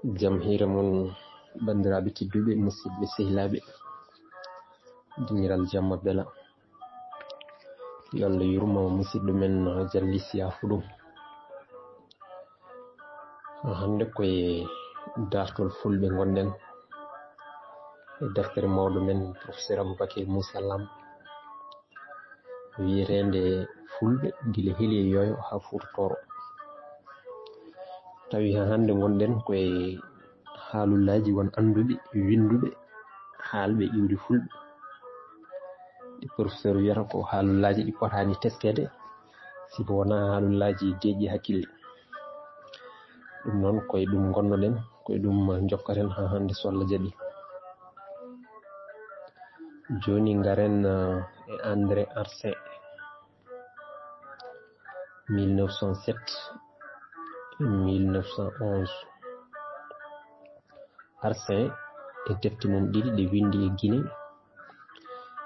jamhira mon bandiraɓe tedduɓe musidɓe sehilaɓe diniral jamma bela yo Allah yurmo musidɗo men Jallissi Yafuɗum. Hande koye dartol fulɓe gonɗen e deftere mawɗo men professeur Aboubakry Moussa Lam wiyetende fulɓe gila heeli e yoyo ha Fouta. Tawi hande gonɗen koye haalullaji won anduɓe winduɓe haalɓe iwri fulɓe. Ɗi professeur wiyata ko haalullaji ɗi potani teskede siko wona haalullaji deeƴi hakkille. Ɗum noon koye ɗum gonnoɗen, koye ɗum jokkaten ha hande so Allah jaaɓi. Joni garen e André Arsène 1907 1911. Arsène e defte mum ɗiɗi ɗe windi e Guinée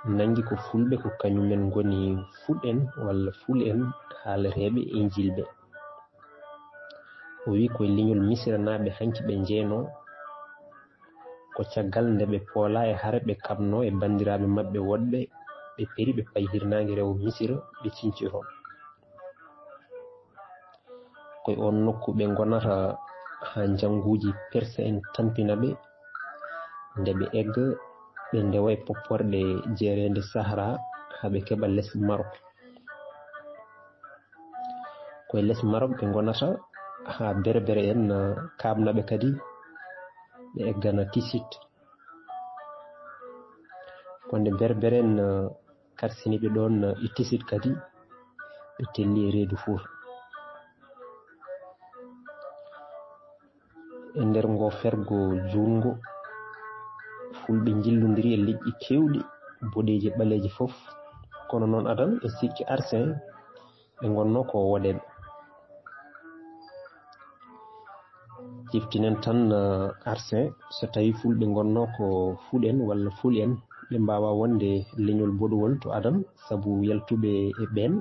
nangi ko fulɓe ko kañumen goni fuɗen walla ful'en haalareɓe injilɓe. O wi koye leñol Misra naaɓe hanki ɓe jeeno ko caggal nde ɓe poola e hare ɓe kamno e bandiraɓe maɓɓe woɗɓe ɓe peri ɓe payi hirnangue rewo Misra ɓe cinci toon. Koye on nokku ɓe gonata ha janguji perse en tampina ɓe nde ɓe egga ɓe ndewa e popporɗe jeerede Sahara haɓe keɓa less Maroc. Koye less Maroc ɓe gonata ha berbere en kabnaɓe kadi ɓe eggana Tisit. Konde berbere en karsiniɓe ɗon e Tisit kadi ɓe telli e reedu Fouta. E nder ngo fergo jungo fulɓe jillodiri e liƴƴi kewɗi boɗeji ɓaleji foof, kono noon adan e sikki Arsène ɓe gonno ko woɗeɓe. Ciftinen tan Arsène so tawi fulɓe gonno ko fuɗen walla ful'en ɓe mbawa wonde leñol boɗowol to adam saabu yaltuɓe e ɓen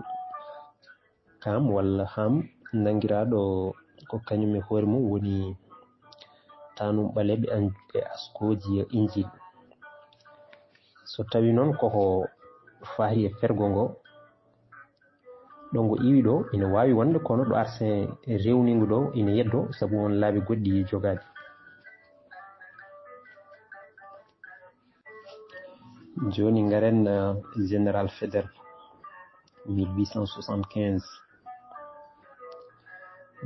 kam walla ham nangiraɗo ko kañum e hoore mum woni tanum ɓaleɓe e askoji injil. So tawi noon koko faari e fergo ngo ɗo ngo iwi ɗo ina wawi wonde kono ɗo Arsène rewnigo ɗo ina yeddo saabu won laabi goɗɗi jogadi. Joni garen général Faidherbe 1875.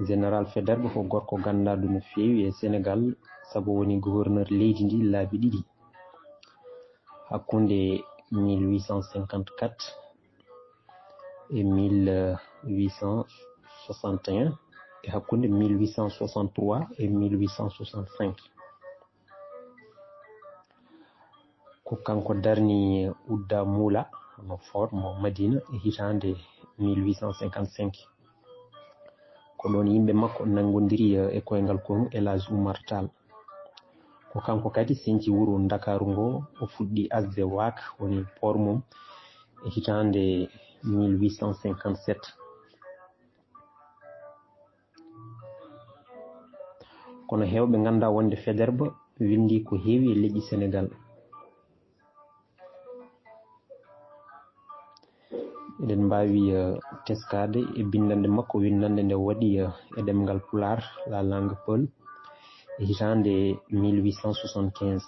Général Faidherbe ko gorko gandaɗo no fewi e Sénégal saabu woni gouverneur leydi ndi laabi ɗiɗi hakkunde 1854 e 1861 e hakkunde 1863 e 1865. Ko kanko darni Oudda Moula no Fort mo Madina e hitande 1855. Ko ɗon yimɓe makko nangodiri e koyngal kon El Hadj Oumar Tall. Ko kanko kadi senci wuro Dakaru ngo o fuɗɗi asde Wak woni port mum e hitande 1857. Kono hewɓe ganda wonde Faidherbe windi ko heewi e leƴƴi Sénégal. Eɗen mbawi teskade e bindande makko windande nde waɗi e ɗemgal Pulaar la langue Peul e hitande 1875.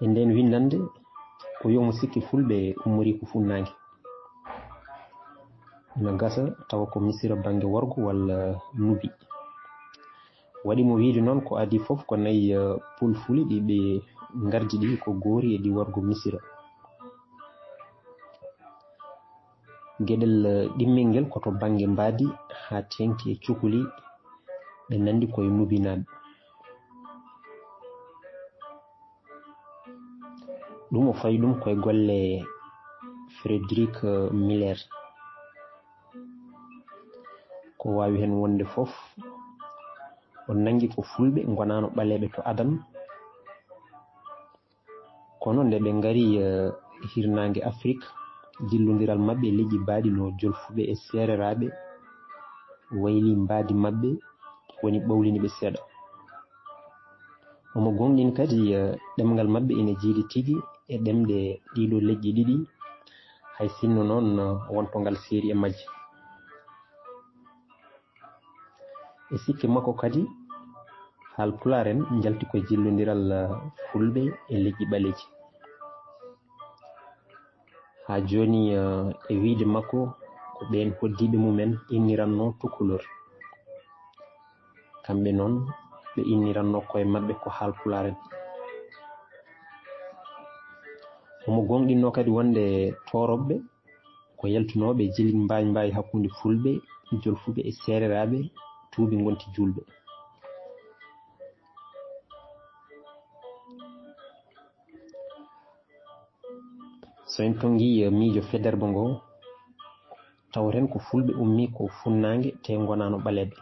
E nden windande ko yomo sikki fulɓe ummori ko funnague. Ina gasa tawa ko Misira banggue worgo walla Nubi. Waɗimo wiide noon ko adi foof ko nayi pulfuli ɗiɓe gardi ɗi ko goori e ɗi worgo Misira. Gueɗel ɗimmel ngel koto banggue mbadi ha tengti e cukuli ɓe nandi koye Nubinaɓe. ɗum o fayi ɗum koye golle Frédéric Miller. Ko wawi hen wonde foof o nangi ko fulɓe gonano ɓaleɓe to adam kono nde ɓe gari hirnangue Afrique dillodiral mabɓe e leƴƴi mbaɗi no jolfuɓe e sereraɓe wayli mbadi mabɓe woni ɓawlini ɓe seeɗa. omo gonɗin kadi ɗemgal maɓɓe ene jiiɗi tigi e ɗemɗe ɗiɗo leƴƴi ɗiɗi hay sinno noon wonto ngal seeri e majje. e sikke makko kadi Haalpulaar en jalti koye jillodiral fulɓe e leƴƴi ɓaleji. ha joni e wiide makko ko ɓen hoddiɓe mumen inniranno Tukulor, kamɓe noon ɓe inniranno koye maɓɓe ko Haalpulaar en. omo gonɗinno kadi wonde toroɓɓe ko yaltunoɓe jilli mbawi hakkude fulɓe, jolfuɓe e sereraɓe tuubi gonti julɓe. so en tongi miijo Faidherbe ngo tawren ko fulɓe ummi ko funnague te gonano ɓaleɓe.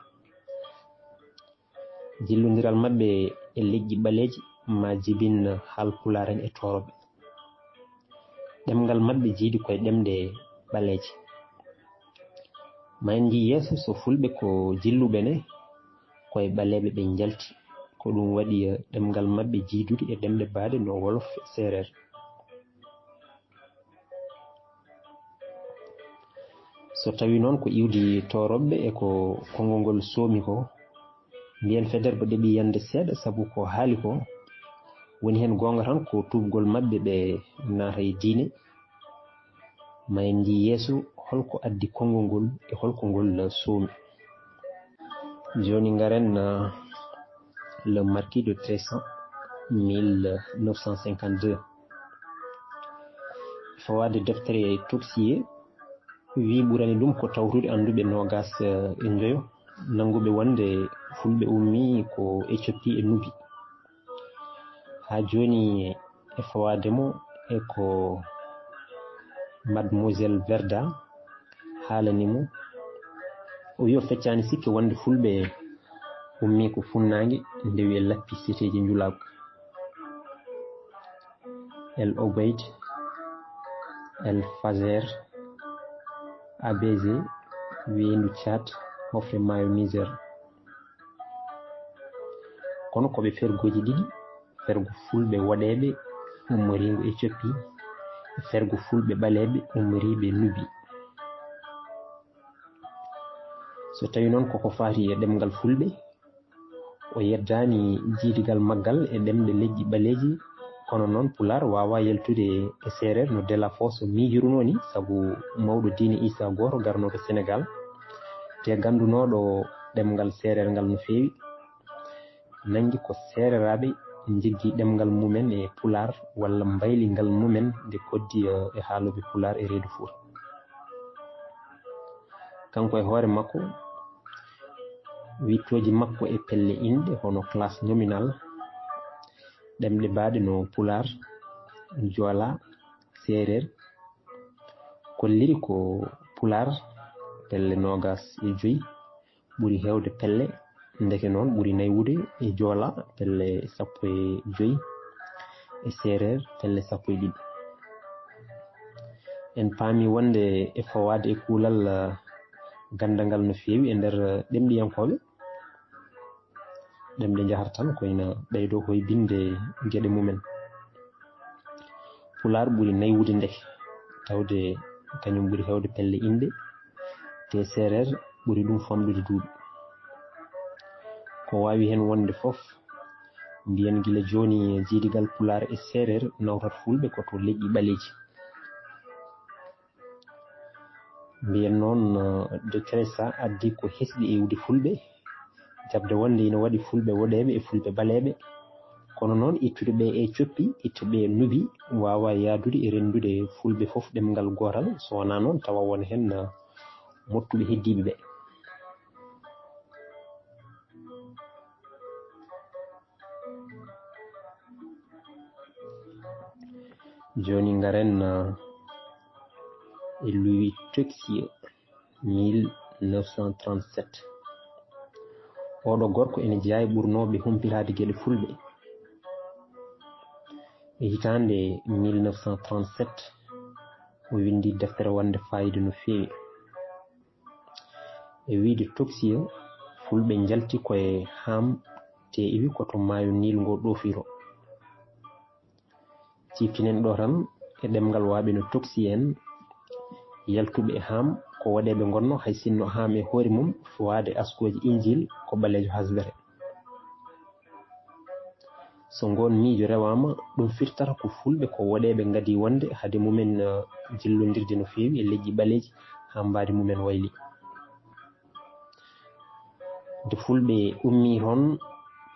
jillodiral maɓɓe e leƴƴi ɓaleji ma jibin Haalpulaar en e toroɓe. ɗemgal maɓɓe jiiɗi koye ɗemɗe ɓaleje. ma en ji yeeso so fulɓe ko jilluɓe ne koye ɓaleɓe ɓe jalti, ko ɗum waɗi ɗemgal maɓɓe jiidude e ɗemɗe baade no Wolof e Seereer. so tawi noon ko iwdi toroɓɓe e ko konngol ngol soomi ko, mbiyen Faidherbe ɗeɓi yande seeɗa saabu ko haali ko woni hen gonga tan ko tuubgol maɓɓe ɓe naata e diine. ma en ji yeeso holko addi konngol ngol e holko ngol soomi. joni garen le marquis de Tressan 1952 fawade deftere Toxier wi ɓurani ɗum ko tawtude anduɓe nogas e joyo nanguɓe wonde fulɓe ummi ko Éthiopie e Nubi. ha joni e fawademo e ko Mademoiselle Verda haalanimo, o wi o feccani sikke wonde fulɓe ummi ko funnague ndewi e lappi seteji njulago. El Obeid, El Fazer, ABG, Weendu Tchad, Hofre Maayo Niger. kono koɓe fergoji ɗiɗi, fergo fulɓe woɗeɓe ummorigo Éthiopie e fergo fulɓe ɓaleɓe ummoriɓe Nubi. so tawi noon koko fati e ɗemgal fulɓe, o yeddani jiidigal maggal e ɗemɗe leƴƴi ɓaleji, kono noon Pulaar wawa yaltude e Seereer no Delafosse miijiruno ni, saabu mawɗo diine Issa goto garnoɗo Sénégal te gandunoɗo ɗemgal Seereer ngal no fewi, nangi ko sereraɓe jiggi ɗemgal mumen e Pulaar walla mbayligal mumen nde koddi e haaloɓe Pulaar e reedu Fuuta. kanko e hoore makko wittoji makko e pelle inde hono classe nominal ɗemɗe baɗe no Pulaar, Joola, Seereer, kolliri ko Pulaar pelle 25 ɓuri hewde pelle, ndeke noon ɓuri naywude e Joola pelle 15 e Seereer pelle 12. en paami wonde e fawade e kuulal gandangal no feewi e nder ɗemɗiyankoɓe, ɗemɗe jahata tan koyna ɓeydo hoybinde gueɗe mumen. Pulaar ɓuri naywude ndeke tawde kañum ɓuri hewde pelle inde, te Seereer ɓuri ɗum famɗude duuɓi. ko wawi hen wonde fof mbiyen gila joni jiidigal Pulaar e Seereer nawtat fulɓe koto leƴƴi ɓaleji. mbiyen noon de Tressa addi ko hesɗi e iwde fulɓe, jabde wonde ina waɗi fulɓe woɗeɓe e fulɓe ɓaleɓe, kono noon ittude ɓe e coppi ittuɓe Nubi wawa yaadude e rendude fulɓe fof ɗemgal gotal, so wona noon tawa won hen mottuɓe heddiɓe ɓe. joni garen e Louis Toxier 1937. oɗo gorko ene jeeya e ɓurnoɓe humpitade gueɗe fulɓe. e hitande 1937 o windi deftere wonde fayida no fewi. e wiide Toxier fulɓe jalti koye ham te iwi koto maayo nil ngo ɗofiro. ciftinen ɗo tan e ɗemgal waaɓe no toksi en yaltuɓe e ham ko waɗeɓe gonno hay sinno ham e hoore mum waade askoji injil ko ɓalejo hasbere. so ngon miijo rewama ɗum firtata ko fulɓe ko waɗeɓe ngadi wonde hade mumen jillodirde no feewi e leƴƴi ɓaleji ha mbaadi mumen wayli. nde fulɓe ummi toon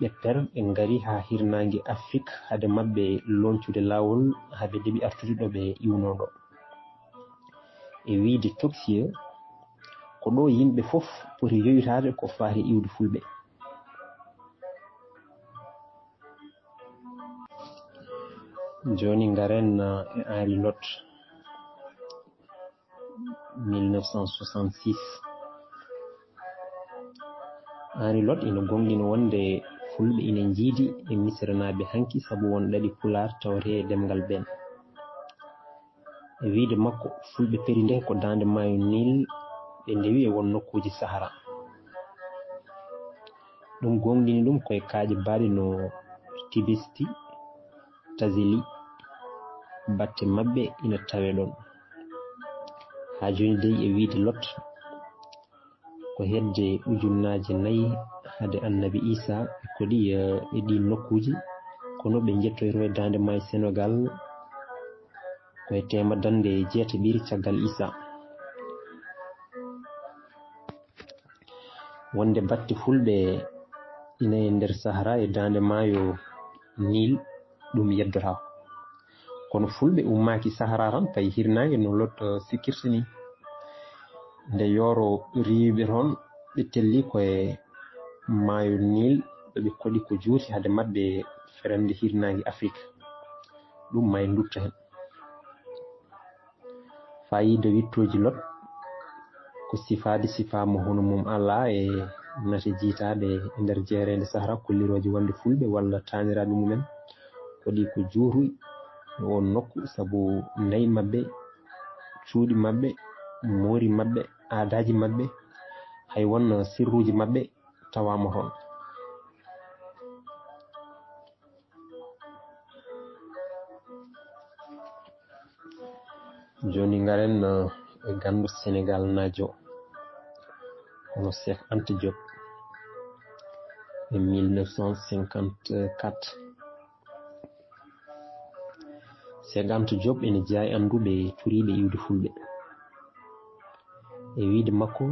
ɓe per ɓe ngari ha hirnangue Afrique hade mabɓe loncude lawol haɓe deeɓi artude ɗo ɓe iwnoɗo e wiide toxieux ko ɗo yimɓe fof poti yoytade ko faati iwde fulɓe. joni garen e Henri Lot 1966. Henri Lot ina gonɗino wonde fulɓe ina jiidi e misiranaɓe hanki saabu won ɗaɗi pular tawate e demgal ben. e wiide makko fulɓe peri nde ko dande maayo Nil ɓe ndewi e won nokkuji Sahara. ɗum gonɗini ɗum koye kaaƴe mbaɗi no Tibisti, Tazili, batte mabɓe ina tawe ɗon. ha joni dey e wiide Lot ko hedde ujunnaje 4 hade annabi Isa e koɗi e ɗi nokkuji kono ɓe jettoyto e dande maayo Sénégal koye tema dande 6 caggal Isa. wonde batte fulɓe ina e nder Sahara e dande maayo Nil ɗum yeddota kono fulɓe ummaki Sahara tan tawi hirnangue no Lot sikkirta ni. nde yoro riwiɓe toon ɓe telli koye maayo Nil ɓe koɗi ko juuti hade mabɓe ferande hirnangue Afrique ɗum may dutta hen. fayida wittoji Lot ko sifade sifama hono mum Allah e nate jiitaɓe e nder jeerede Sahara kulliroje wonde fulɓe walla taniraɓe mumen koɗi ko juutuy e on nokku saabu nayi mabɓe, cuuɗi mabɓe, moori mabɓe, aadaji mabɓe, hay won sirruji mabɓe tawama toon. joni garen e gandu Sénégal najo hono Cheikh Anta Diop e 1954. Cheikh Anta Diop ene jeeya e anduɓe turiɓe iwde fulɓe e wiide makko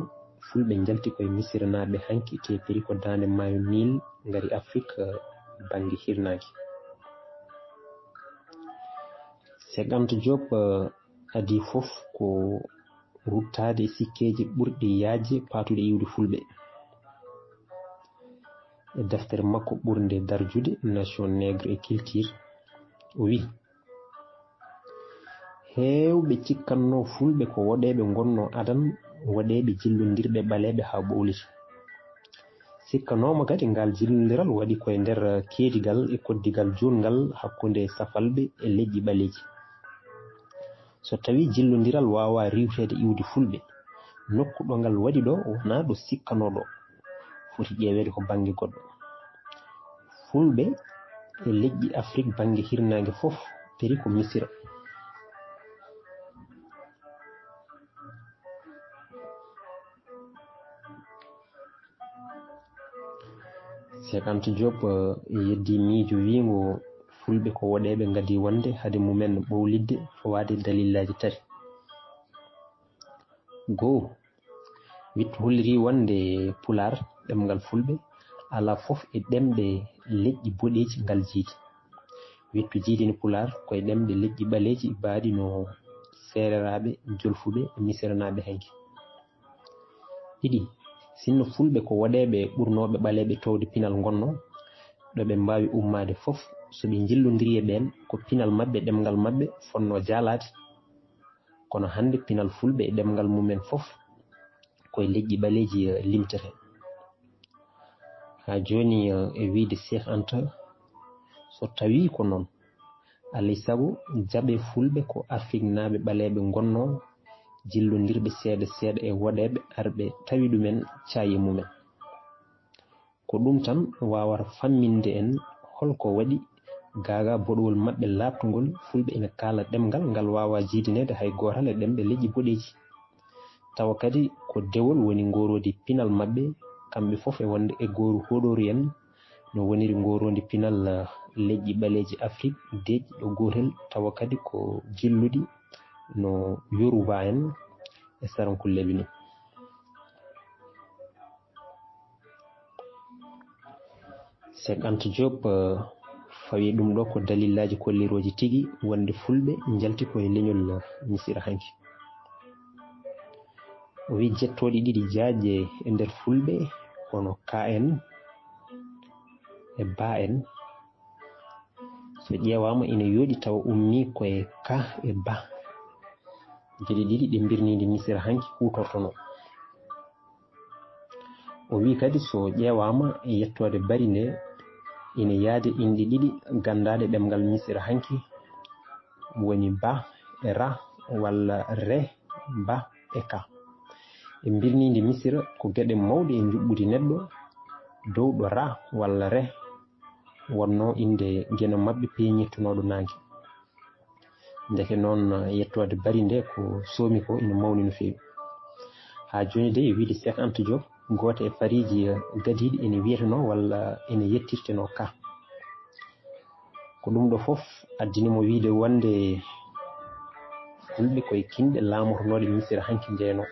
fulɓe jalti koye misiranaɓe hanki te peri ko dande maayo Nil ngari Afrique banggue hirnaki. Cheikh Anta Diop adi fof ko ruttade sikkeji ɓurɗi yaaje patude iwde fulɓe. e deftere makko ɓurde darjude Nation Nègre et Culture o wi heewɓe cikkanno fulɓe ko waɗeɓe gonno adan waɗeɓe jillodirɓe ɓaleɓe ha ɓowlita. sikkanoma kadi ngal jillodiral waɗi koye nder keedigal e koddigal jutgal hakkude safalɓe e leƴƴi ɓaleji. so tawi jillodiral wawa riwtede iwde fulɓe nokku ɗo ngal waɗi ɗo wona ɗo sikkanoɗo foti ƴeewede ko banggue goɗɗo. fulɓe e leƴƴi Afrique banggue hirnangue fof peri ko Misira. Cheikh Anta Diop yeddi miijo wingo fulɓe ko waɗeɓe ngadi wonde hade mumen ɓowlidde fawade dalillaji 3. goo witto holliri wonde pular ɗemgal fulɓe ala fof e ɗemɗe leƴƴi boɗeji ngal jiidi. witto jiidini pular koye ɗemɗe leƴƴi ɓaleji mbaɗi no sereraɓe, jolfuɓe e misiranaɓe hanki. ɗiɗi sinno fulɓe ko waɗeɓe ɓurnoɓe ɓaleɓe towde pinal gonno ɗoɓe mbawi ummade fof soɓe jillodiri e ɓen ko pinal mabɓe ɗemgal mabɓe fonno jaalade kono hande pinal fulɓe e ɗemgal mumen fof koye leƴƴi ɓaleji limtete. ha joni e wiide Cheikh Anta so tawi ko noon alay saago jaɓe fulɓe ko Afrique naaɓe ɓaleɓe gonno jillodirɓe seeɗa seeɗa e waɗeɓe arɓe tawi ɗumen cayi mumen. ko ɗum tan wawata famminde en holko waɗi gaga boɗowol maɓɓe labtugol fulɓe ina kala ɗemgal ngal wawa jidinede hay gotal e ɗemɓe leƴƴi boɗeji tawa kadi ko dewol woni ngorodi pinal maɓɓe kamɓe fof e wonde e goru hoɗoru en no woniri ngorodi pinal leƴƴi ɓaleji Afrique deƴƴi ɗo gotel tawa kadi ko jilludi no Yoruba en e Sarankulleɓe ni Cheikh Anta Diop fawi ɗum ɗo ko dalillaji kolliroji tigui wonde fulɓe jalti koye leñol Missira hanki o wi jettoɗi ɗiɗi jaaje e nder fulɓe hono ka en e ba en so ƴewama ina yooɗi tawa ummi koye ka e ba gueɗe ɗiɗi ɗe birnide Missira hanki hutortono o wi kadi so ƴewama yettode bari nde ina yaade inde ɗiɗi gandade ɗemgal Missira hanki woni ba e ra walla re ba e ka e birnide Missira ko gueɗe mawɗe e juɓɓudi neɗɗo dow ɗo ra walla re wonno inde gueno mabɓe peñirtunoɗo nangue deke noon yettode bari nde ko soomi ko ina mawni no fewi ha joni de e wiide Cheikh Anta Diop goto e fariji gadiɗi ene wiyeteno walla ene yettirteno ka ko ɗum ɗo foof addinimo wiide wonde fulɓe koye kinɗe lamotonoɗe Missira hanki jeeno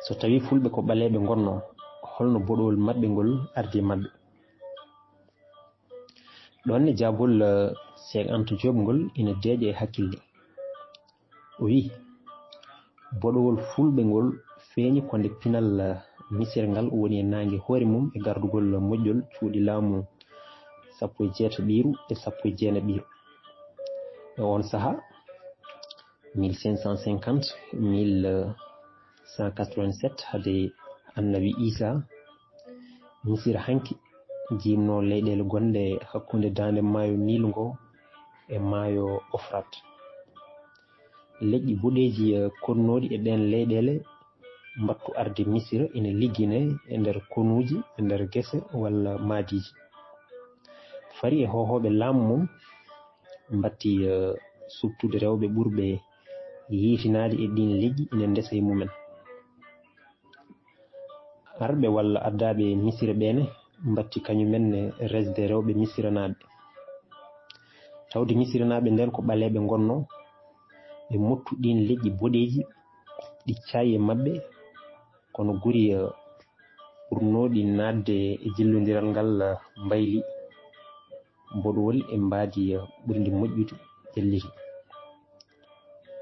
so tawi fulɓe ko ɓaleɓe gonno holno boɗowol maɓɓe ngol ardi maɓɓe ɗonne jabol Cheikh Anta Diop ngol ina deeƴa e hakkille o wi boɗowol fulɓe ngol feeñi konde pinal Missira ngal woni e nangue hoore mum e gardugol moƴƴol cuuɗi laamu 16 ɓiiru e 19 e on saaha 1550 1187 hade annabi Isa Missira hanki jimno leyɗele gonɗe hakkude dande maayo Nil ngo e maayo Ofrat leƴƴi boɗeji konnoɗi e ɗen leyɗele mbattu arde Missira ina liggine e nder konuji e nder guese walla maadiji fari e hohoɓe laamu mum mbatti subtude rewɓe ɓurɓe yiitinade e ɗin leƴƴi ina ndesa e mumen arɓe walla addaɓe Missira ɓene mbatti kañumenne resde rewɓe Missiranaɓe tawde Missiranaɓe nden ko ɓaleɓe gonno ɓe mottu ɗin leƴƴi boɗeji ɗi cayi e mabɓe kono guri ɓurnoɗi nadde e jillodiral ngal mbayli boɗowol e mbadi ɓurdi moƴƴude jelliti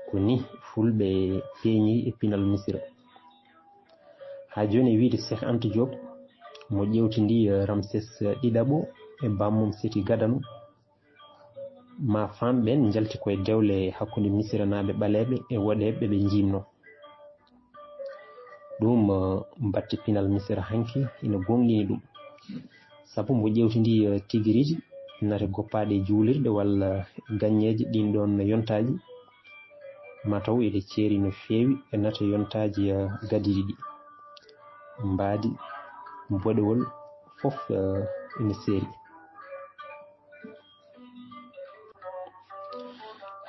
ko ni fulɓe peeñi e pinal Missira ha joni e wiide Cheikh Anta Diop mo ƴewtidi Ramses ɗiɗaɓo e bammum Seti Gadano ma famɓen jalti koye dewle hakkude Missiranaɓe ɓaleɓe e woɗeɓe ɓe jimno ɗum mbatti pinal Missira hanki ina gonɗini ɗum saabu mo ƴewtidi tiguiriji nate goppaɗe e juulirde walla gagneje ɗin ɗon yontaji mataw ede ceeri no fewi e nate yontaji gadiɗi ɗi mbadi boɗewol fof ina seeri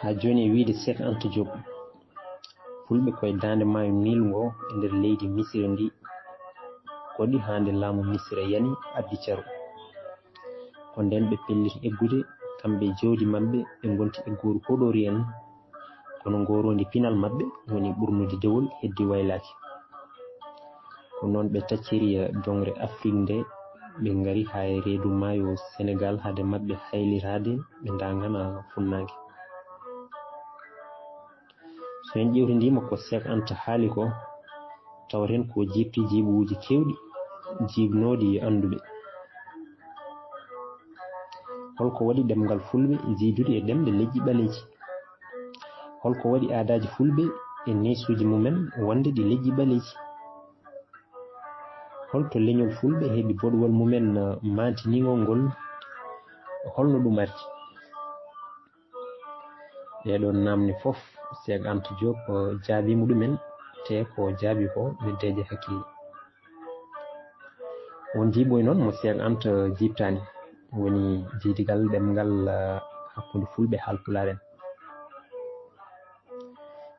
ha joni e wiide Cheikh Anta Diop fulɓe koye dande maayo Nil ngo e nder leydi Missira ndi koɗi hande laamu Missira yani addi caro ko nden ɓe pelliti eggude kamɓe jawdi mabɓe ɓe gonti e goru hoɗori en kono ngorondi pinal mabɓe woni ɓurnude dewol heddi waylaki ko noon ɓe tacciri dongre Afrique nde ɓe ngari ha e reedu maayo Sénégal hade mabɓe haylirade ɓe dangana funnague so en ƴewtidima ko Cheikh Anta haali ko tawren ko jippi jiiɓuji kewɗi jibnoɗi anduɓe holko waɗi ɗemgal fulɓe jiidude e ɗemɗe leƴƴi ɓaleji holko waɗi aadaji fulɓe e nesuji mumen wonde ɗi leƴƴi ɓaleji holto leñol fulɓe heeɓi boɗowol mumen mantinigol ngol holno ɗum arti ɗeɗon namni fof Cheikh Anta Diop jaabi muɗumen te ko jaabi ko middeje hakkille. Won jiiɓoy noon mo Cheikh Anta jibtani woni jiidigal ɗemngal hakkunde fulɓe Haalpulaar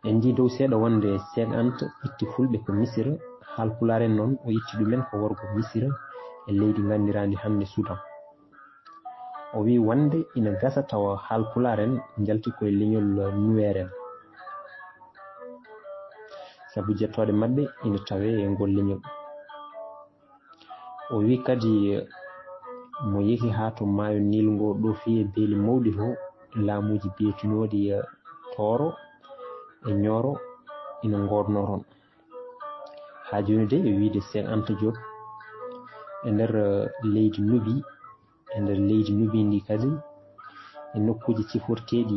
en jii dow seeɗa wonde Cheikh Anta itti fulɓe ko Missira, Haalpulaar en noon o itti ɗumen ko worgo Missira e leydi gandirandi hande Soudan. O wi wonde ina gasa tawa Haalpulaar en jalti koye leñol Nuer en sabu jettoɗe maɓɓe ina tawe e ngol leñol. O wi kadi mo yehi ha to maayo Nil ngo ɗo fi e beeli mawɗi to laamuji biyetinoɗi Tooro e Nioro ina ngorno toon. Ha joni de e wiide Cheikh Anta Diop e nder leydi Nubi e nder leydi Nubi ndi kadi e nokkuji ciforteɗi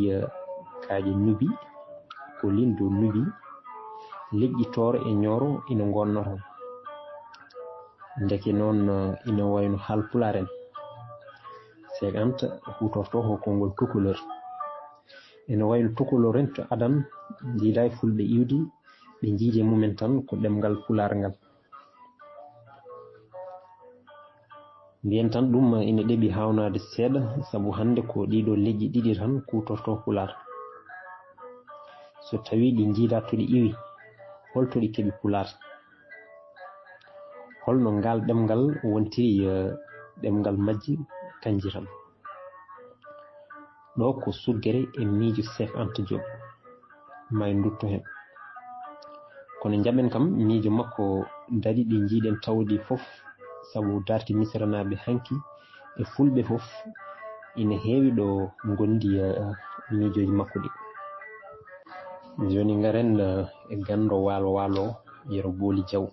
kaaƴe Nubi ko lindo Nubi leƴƴi Tooro e Nioro ina gonno toon. Ndeke noon ina wayno Haalpulaar en Cheikh Anta hutorto ko konngol Tukulor. Ina wayno Tukulor en to adan jiida e fulɓe iwdi ɓe jiide mumen tan ko ɗemngal Pulaar ngal. Mbiyen tan ɗum ina ɗeɓi hawnade seeɗa sabu hande ko ɗiɗo leƴƴi ɗiɗi tan kutorto Pulaar. So tawi ɗi jiida to ɗi iwi holto ɗi keɓi Pulaar, holno ngal ɗemngal wontiri ɗemngal majji kanji tan. ɗo ko suggere e miijo Cheikh Anta Diop may dutto hen. kono jaɓen kam miijo makko daɗi ɗi jiiɗen tawdi fof sabu darti misiranaɓe hanki e fulɓe fof ina heewi ɗo gondi miijoji makko ɗi. Joni garen e gando waalo waalo Yero Booli Diaw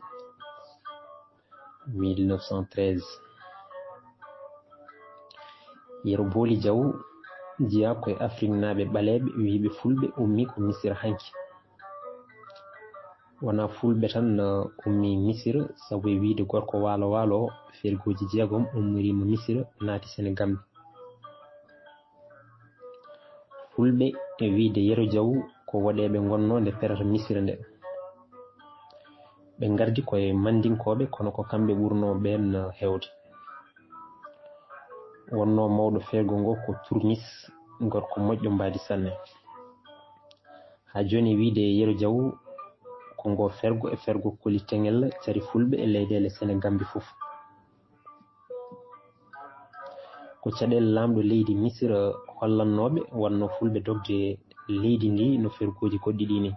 1913. Yero Booli Diaw jiya koye Afrique naaɓe ɓaleɓe wiiɓe fulɓe ummi ko Missira hanki. wona fulɓe tan ummi Missira sabu e wiide gorko waalo waalo fergoji jeegom ummirima Missira naati Sénégal. fulɓe e wiide Yero Diaw ko waɗeɓe gonno nde perata Missira nde. ɓe gardi koye mandinkoɓe kono ko kamɓe ɓurno ɓen hewde. wonno mawɗo fergo ngo ko Tournis gorko moƴƴo mbaadi sanne. ha joni wiide Yero Diaw ko ngo fergo e fergo koli tengel cari fulɓe e leyɗele Sénégambi fof. ko caɗele lamɗo leydi Missira hollannoɓe wanno fulɓe dogde leydi ndi no fergoji goɗɗi ɗi ni.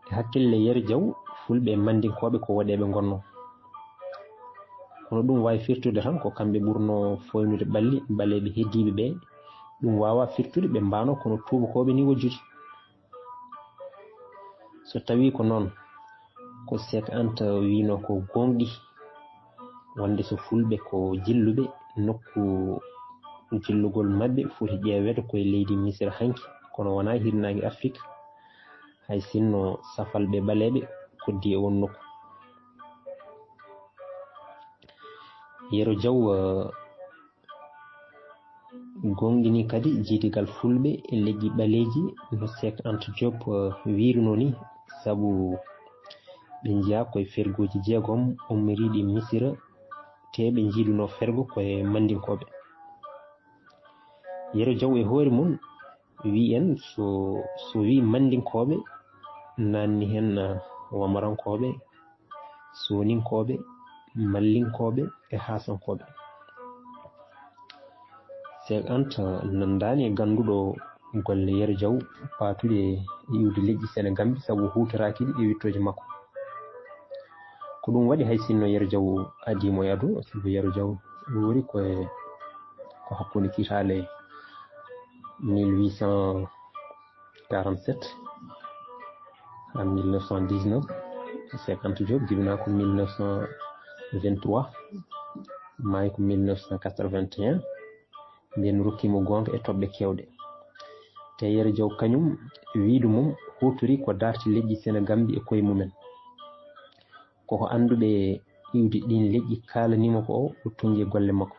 e hakkille Yero Diaw fulɓe e mandinkoɓe ko waɗeɓe gonno. kono ɗum wawi firtude tan ko kamɓe ɓurno foynude ɓalli ɓaleɓe heddiɓe ɓe. ɗum wawa firtude ɓe mbano kono tubakoɓe ni wojjude. so tawi ko noon ko Cheikh Anta wino ko gonɗi wonde so fulɓe ko jilluɓe nokku jillugol mabɓe foti ƴeewede koye leydi Missira hanki kono wona hirnaki Afrique hay sinno safalɓe ɓaleɓe koddi e won nokku. Yero Diaw gonɗini kadi jiidigal fulɓe e leƴƴi ɓaleji no Cheikh Anta Diop wirino ni sabu ɓe jiya koye fergoji jeegom ummiriɗi Missira te ɓe jiiduno fergo koye mandinkoɓe. Yero Diaw e hoore mum wi en so wi mandinkoɓe nanni hen wamarankoɓe, soninkoɓe, mallinkoɓe e hasankoɓe. Cheikh Anta nandani e ganduɗo golle Yero Diaw patude iwde leƴƴi Sénégambi sabu hutorakiɗi e wittoje makko. ko ɗum waɗi hay sinno Yero Diaw adimo e aduna sabu Yero Diaw wori ko hakkude kitale 1847 ha 1919. Cheikh Anta Diop jibina ko 1923 maayi ko 1981. nden rokkimo gonga e toɓɓe kewɗe. te Yero Diaw kañum wiidu mum hutori ko darti leƴƴi Sénégambi e koye mumen. koko anduɓe iwde ɗin leƴƴi kalanimo ko o tongi e golle makko.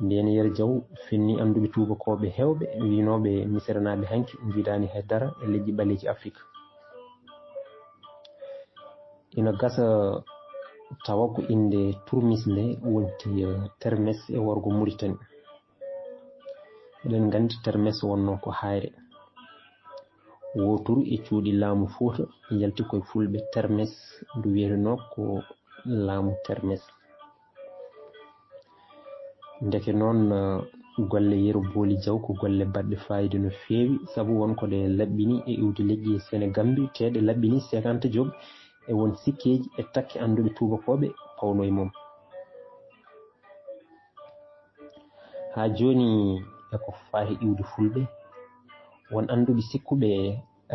nden Yero Diaw finni anduɓe tubakoɓe hewɓe winoɓe misiranaɓe hanki jiidani haydara e leydi ɓaleji Afrique. ina gasa tawa ko inde Tourmis nde wonti Termes e worgo Mauritanie. eɗen gandi Termes wonno ko hayre wotoru e cuuɗi laamu Fouta yalti koye fulɓe Termes ndu wiyeteno ko laamu Termes. ndeke noon golle Yero Booli Diaw ko golle baɗɗe fayida no feewi sabu wonko ɗe laɓɓini e iwde leƴƴi e Sénégambi teɗe laɓɓini 50 job e won sikkeji e takke anduɓe tubakoɓe pawno e mum. ha joni eko fahi iwde fulɓe won anduɓe sikkuɓe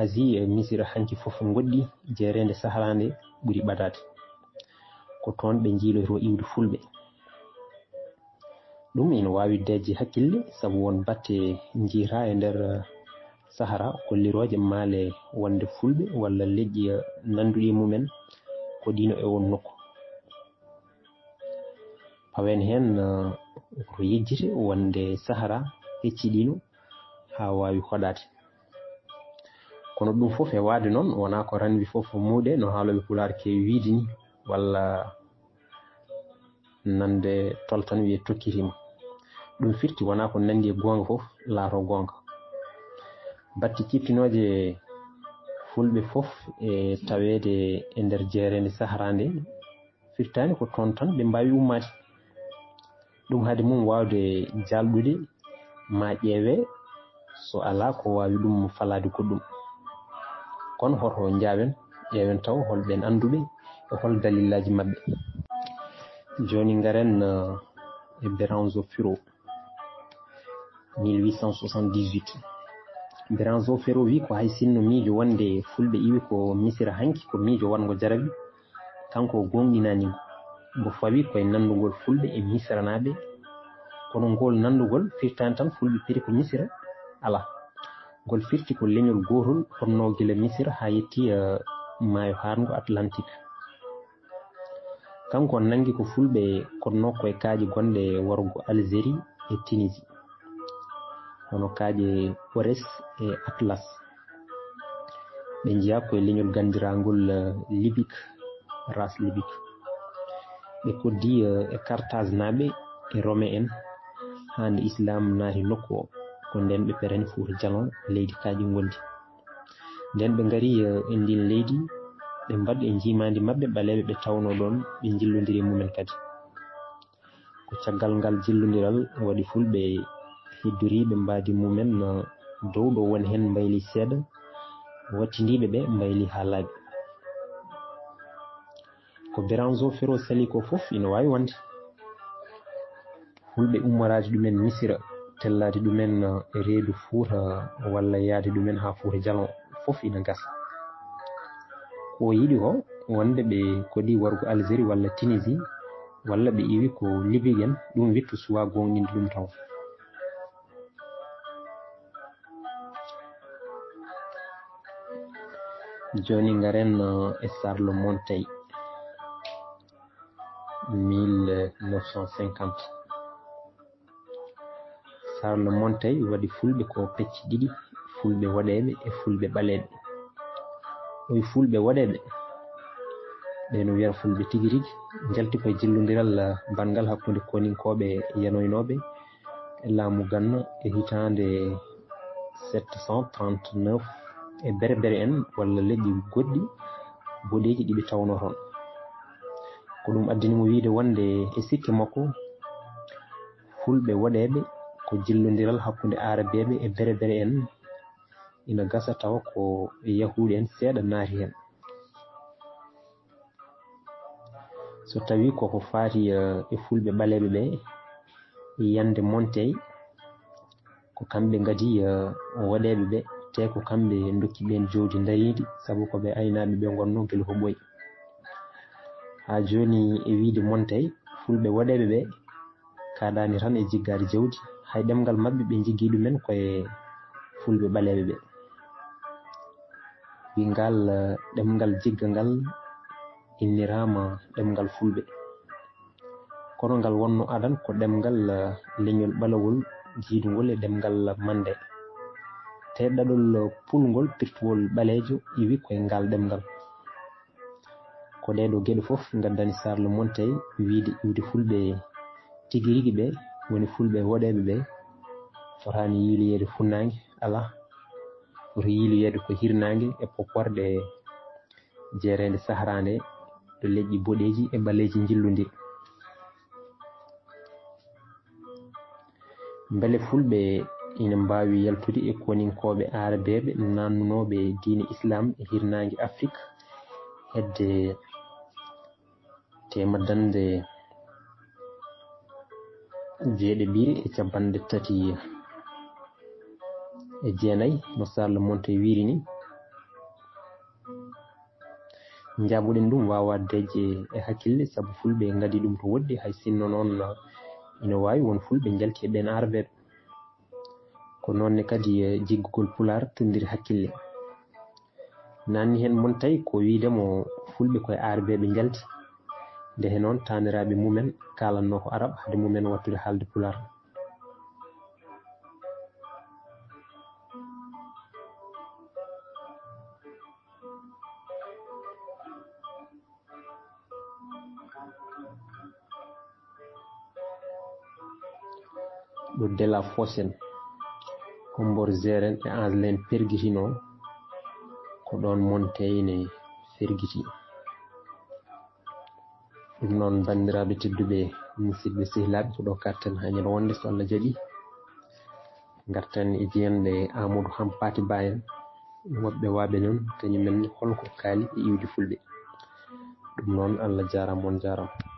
Asie e Misira hanki foof goɗɗi jeerede Sahara nde ɓuuri ɓadade ko toon ɓe jiiloto iwde fulɓe. ɗum ina wawi deeje hakkille sabu won batte jiita e nder Sahara kolliroje maale wonde fulɓe walla leƴƴi nanduɗi mumen ko ɗino e won nokku. pawen hen ko yejjite wonde Sahara hecciɗino ha wawi hoɗade. kono ɗum foof e waade noon wona ko ranwi foof muuɗe no haaloɓe Pulaar kewi wiide ni walla nande tol tan wiye tokkitima. ɗum firti wona ko nandi e gonga foof laato gonga. batti cippinoje fulɓe foof e tawede e nder jeerede Sahara nde firtani ko toon tan ɓe mbawi ummade. ɗum haade mum wawde jalɗude ma ƴeewe so ala ko wawi ɗum falade goɗɗum. kono hoto jawen ƴeewen taw holɓen anduɓe e hol dalillaji mabɓe. joni garen e Béranzо Firo 1878. Béranzo Firo wi ko hay sinno miijo wonde fulɓe iwi ko Misira hanki ko miijo wango jarabi kanko gonɗinani ngo fawi koye nandugol fulɓe e misiranaɓe kono ngol nandugol firtani tan fulɓe piri ko Misira ala ngol firti ko leñol gotol honno gila Misira ha yetti maayo hargo Atlantique. kanko nangi ko fulɓe konno koye kaaƴe gonɗe wargo Algérie e Tunisie hono kaaƴe Ores e Atlas. ɓe jiya koye leñol gandirangol libique race libique. ɓe koddi e Carthage naɓe e Rome en hande Islam naati nokku o ko nden ɓe pereni Fouta Djalon leydi kaaƴe gondi. nden ɓe gari e ndin leydi ɓe mbaɗi e jimadi mabɓe ɓaleɓe ɓe tawno ɗon ɓe jillodiri mumen kadi. ko caggal ngal jillodiral waɗi fulɓe heddoriɓe mbadi mumen dow ɗo woni hen mbayli seeɗa wattindiɓe ɓe mbayli ha laaɓi. ko Béranzo Firo sali ko foof ina wawi wonde fulɓe ummorade ɗumen Misira tellade ɗumen e reedu Fouta walla yaade ɗumen ha Fouta Djalon foof ina gasa. ko yiɗi ko wonde ɓe koɗi wargo Algérie walla Tunisie walla ɓe iwi ko Libique en ɗum wittu suwa gonɗinde ɗum taw. joni garen e Sarlo Montey 1950. Sarlo Montey waɗi fulɓe ko pecce ɗiɗi fulɓe waɗeɓe e fulɓe ɓaleɓe. oyi fulɓe waɗeɓe ɓeno wiyata fulɓe tigi rigi jalti koye jillodiral bangal hakkude koninkoɓe yanoynoɓe e laamu Ganna e hitande 739 e berbere en walla leƴƴi goɗɗi boɗeji ɗiɓe tawno toon. ko ɗum addinimo wiide wonde e sikke makko fulɓe waɗeɓe ko jillodiral hakkude arabeɓe e berbere en ina gasa tawa ko yahuɗi en seeɗa naati hen. so tawi koko faati e fulɓe ɓaleɓe ɓe yande Montey ko kamɓe gadi waɗeɓe ɓe te ko kamɓe dokki ɓen jawdi daridi saabu koɓe aynaɓe ɓe gonno guila ko ɓooyi. ha joni e wiide Montey fulɓe waɗeɓe ɓe kaɗani tan e jiggade jawdi hay ɗemgal mabɓe ɓe jiggi ɗumen koye fulɓe ɓaleɓe ɓe. wi ngal ɗemgal jigga ngal innirama ɗemgal fulɓe kono ngal wonno adan ko ɗemgal leñol ɓalawol jiidugol e ɗemgal mande te ɗaɗol pulngol pirtuwol ɓaleejo iwi koye ngal ɗemgal ko ɗeɗo geɗe fof gaddani Charles Monteil wiide iwde fulɓe tigi rigi ɓe woni fulɓe woɗeɓe ɓe fotani yiiloyeede funnaange ala foti yiiloyeede ko hirnaange e poporde jeerede saharande to leƴƴi boɗeji e ɓaleeji jillodiri beele fulɓe ina mbawi yaltude e koninkoɓe arabeɓe nannunoɓe diine islam e hirnaange Afrique hedde temadande jeeɗiɗi e capanɗe tati e jeenayi no Charles Monteil wiiri ni jaabuɗen ɗum wawa deeje e hakkille saabu fulɓe ngadi ɗum to woɗɗi hay sinno noon ina wawi won fulɓe jalti e ɓen arabeɓe ko noonne kadi jiggugol pular tondiri hakkille nanni hen Monteil ko wiidemo fulɓe koye arabeɓe jalti nde noon taniraɓe mumen kalanno ko arab hade mumen wattude haalde pular ɗo Della Fosse Hombor Geren e Angelin pergitino ko ɗon Monteil ne fergiti ɗum noon bandiraɓe tedduɓe musidɓe sehilaɓe ko ɗo karten ha ñande wonde so Allah jaaɓi garten e jeyanɗe Amadou Hampati Ba en woɓɓe waɓe noon kañumen holko kaali e iwde fulɓe ɗum noon Allah jarama on jarama